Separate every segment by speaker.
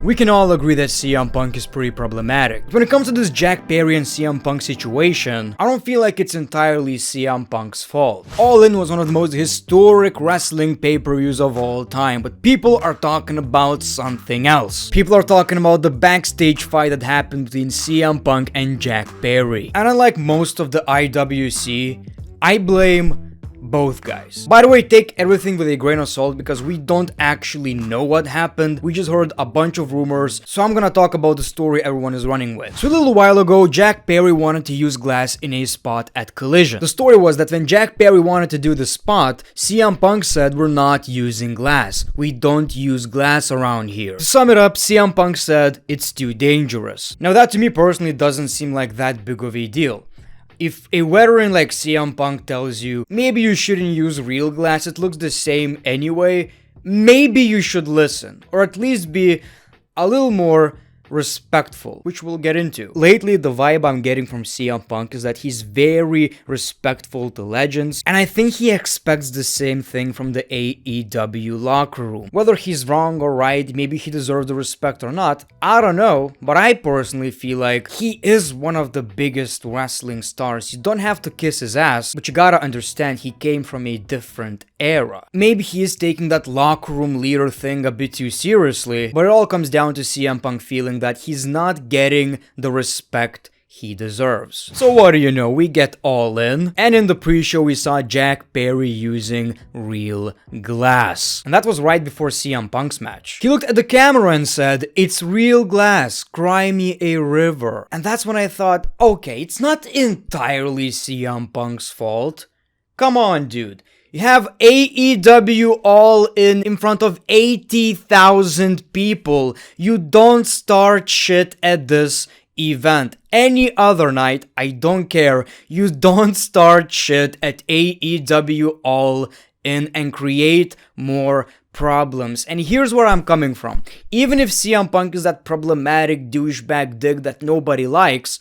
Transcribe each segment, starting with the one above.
Speaker 1: We can all agree that CM Punk is pretty problematic. When it comes to this Jack Perry and CM Punk situation, I don't feel like it's entirely CM Punk's fault. All In was one of the most historic wrestling pay-per-views of all time, but people are talking about something else. People are talking about the backstage fight that happened between CM Punk and Jack Perry. And unlike most of the IWC, I blame both guys. By the way, take everything with a grain of salt because we don't actually know what happened. We just heard a bunch of rumors, so I'm gonna talk about the story everyone is running with. So a little while ago, Jack Perry wanted to use glass in a spot at Collision. The story was that when Jack Perry wanted to do the spot, CM Punk said, "We're not using glass. We don't use glass around here." To sum it up, CM Punk said, "It's too dangerous." Now that to me personally doesn't seem like that big of a deal. If a veteran like CM Punk tells you, maybe you shouldn't use real glass, it looks the same anyway, maybe you should listen, or at least be a little more respectful, which we'll get into. Lately, the vibe I'm getting from CM Punk is that he's very respectful to legends, and I think he expects the same thing from the AEW locker room. Whether he's wrong or right, maybe he deserves the respect or not, I don't know, but I personally feel like he is one of the biggest wrestling stars. You don't have to kiss his ass, but you gotta understand he came from a different era. Maybe he is taking that locker room leader thing a bit too seriously, but it all comes down to CM Punk feeling that he's not getting the respect he deserves. So what do you know, we get All In, and in the pre-show we saw Jack Perry using real glass. And that was right before CM Punk's match. He looked at the camera and said, "It's real glass, cry me a river." And that's when I thought, okay, it's not entirely CM Punk's fault. Come on, dude. You have AEW All In front of 80,000 people. You don't start shit at this event. Any other night, I don't care. You don't start shit at AEW All In and create more problems. And here's where I'm coming from. Even if CM Punk is that problematic douchebag dig that nobody likes,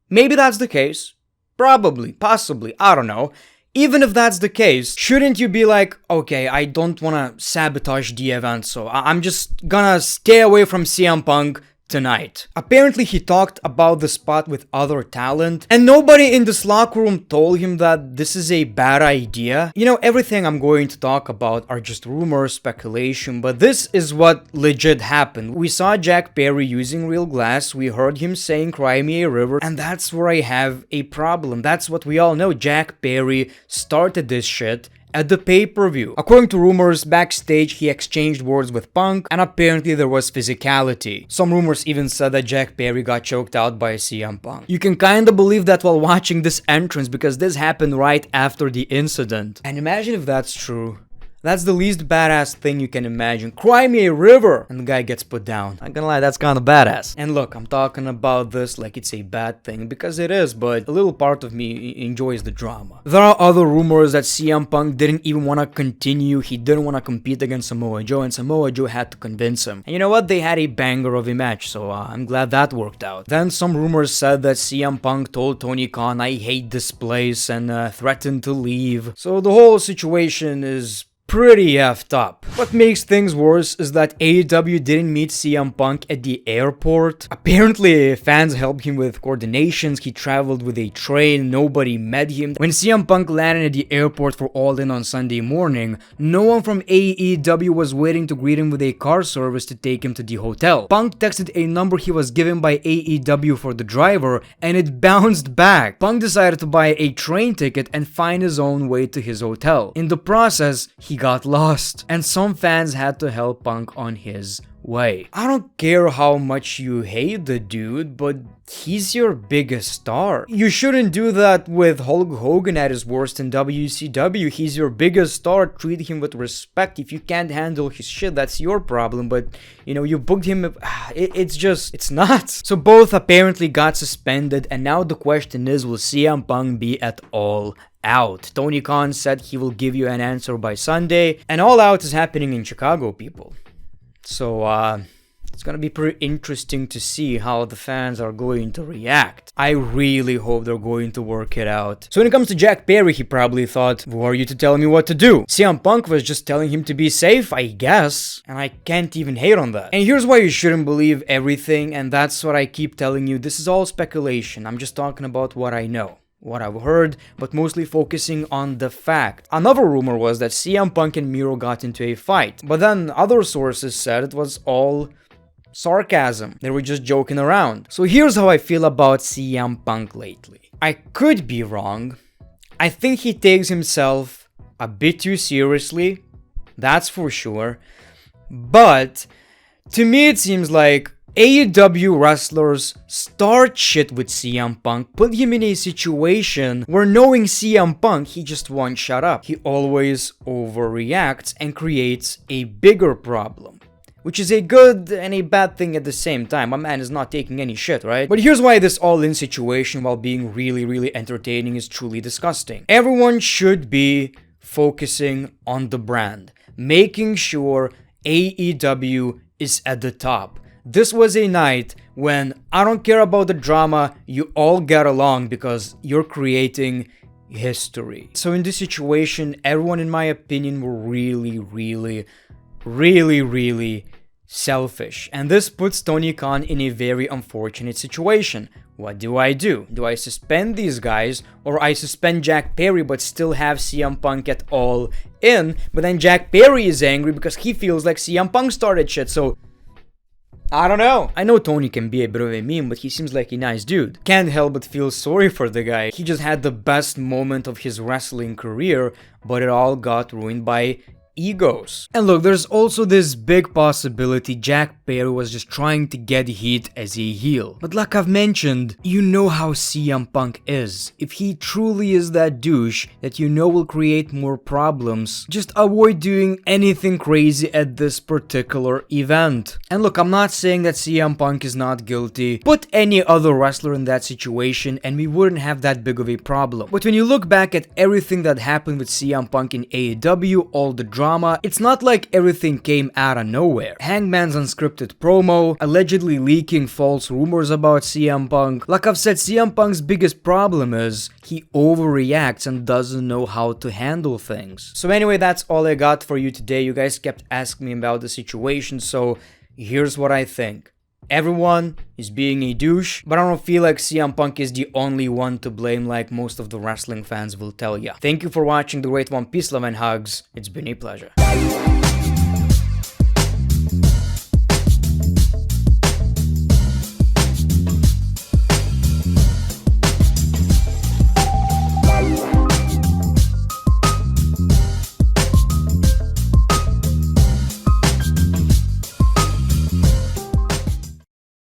Speaker 1: maybe that's the case. Probably, possibly, I don't know. Even if that's the case, shouldn't you be like, okay, I don't wanna sabotage the event, so I'm just gonna stay away from CM Punk tonight. Apparently he talked about the spot with other talent, and nobody in this locker room told him that this is a bad idea. You know, everything I'm going to talk about are just rumors, speculation, but this is what legit happened. We saw Jack Perry using real glass, we heard him saying "cry me a river," and that's where I have a problem. That's what we all know. Jack Perry started this shit at the pay-per-view. According to rumors, backstage he exchanged words with Punk, and apparently there was physicality. Some rumors even said that Jack Perry got choked out by CM Punk. You can kinda believe that while watching this entrance because this happened right after the incident. And imagine if that's true. That's the least badass thing you can imagine. Cry me a river! And the guy gets put down. I'm gonna lie, that's kinda badass. And look, I'm talking about this like it's a bad thing, because it is, but a little part of me enjoys the drama. There are other rumors that CM Punk didn't even want to continue. He didn't want to compete against Samoa Joe, and Samoa Joe had to convince him. And you know what? They had a banger of a match, so I'm glad that worked out. Then some rumors said that CM Punk told Tony Khan, "I hate this place," and threatened to leave. So the whole situation is pretty effed up. What makes things worse is that AEW didn't meet CM Punk at the airport. Apparently, fans helped him with coordinations, he traveled with a train, nobody met him. When CM Punk landed at the airport for All In on Sunday morning, no one from AEW was waiting to greet him with a car service to take him to the hotel. Punk texted a number he was given by AEW for the driver, and it bounced back. Punk decided to buy a train ticket and find his own way to his hotel. In the process, he got lost, and some fans had to help Punk on his way. I don't care how much you hate the dude, but he's your biggest star. You shouldn't do that with Hulk Hogan at his worst in WCW. He's your biggest star, treat him with respect. If you can't handle his shit, that's your problem, but you know, you booked him, it's nuts. So both apparently got suspended, and now the question is, will CM Punk be at All Out? Tony Khan said he will give you an answer by Sunday, and All Out is happening in Chicago, people. So, It's gonna be pretty interesting to see how the fans are going to react. I really hope they're going to work it out. So when it comes to Jack Perry, he probably thought, who are you to tell me what to do? CM Punk was just telling him to be safe, I guess. And I can't even hate on that. And here's why you shouldn't believe everything, and that's what I keep telling you. This is all speculation. I'm just talking about what I know, what I've heard, but mostly focusing on the fact. Another rumor was that CM Punk and Miro got into a fight, but then other sources said it was all sarcasm. They were just joking around. So here's how I feel about CM Punk lately. I could be wrong. I think he takes himself a bit too seriously, that's for sure. But to me it seems like AEW wrestlers start shit with CM Punk, put him in a situation where, knowing CM Punk, he just won't shut up. He always overreacts and creates a bigger problem, which is a good and a bad thing at the same time. My man is not taking any shit, right? But here's why this all-in situation, while being really entertaining, is truly disgusting. Everyone should be focusing on the brand, making sure AEW is at the top. This was a night when I don't care about the drama, you all get along because you're creating history. So in this situation, everyone, in my opinion, were really selfish. And this puts Tony Khan in a very unfortunate situation. What do? Do I suspend these guys, or I suspend Jack Perry but still have CM Punk at all in? But then Jack Perry is angry because he feels like CM Punk started shit, so I don't know. I know Tony can be a bit of a meme, but he seems like a nice dude. Can't help but feel sorry for the guy. He just had the best moment of his wrestling career, but it all got ruined by egos. And look, there's also this big possibility Jack Perry was just trying to get heat as a heel. But like I've mentioned, you know how CM Punk is. If he truly is that douche that you know will create more problems, just avoid doing anything crazy at this particular event. And look, I'm not saying that CM Punk is not guilty. Put any other wrestler in that situation and we wouldn't have that big of a problem. But when you look back at everything that happened with CM Punk in AEW, all the drama, it's not like everything came out of nowhere. Hangman's unscripted promo, allegedly leaking false rumors about CM Punk. Like I've said, CM Punk's biggest problem is he overreacts and doesn't know how to handle things. So anyway, that's all I got for you today. You guys kept asking me about the situation, so here's what I think. Everyone is being a douche, but I don't feel like CM Punk is the only one to blame like most of the wrestling fans will tell ya. Thank you for watching The Great One. Peace, love, and hugs. It's been a pleasure.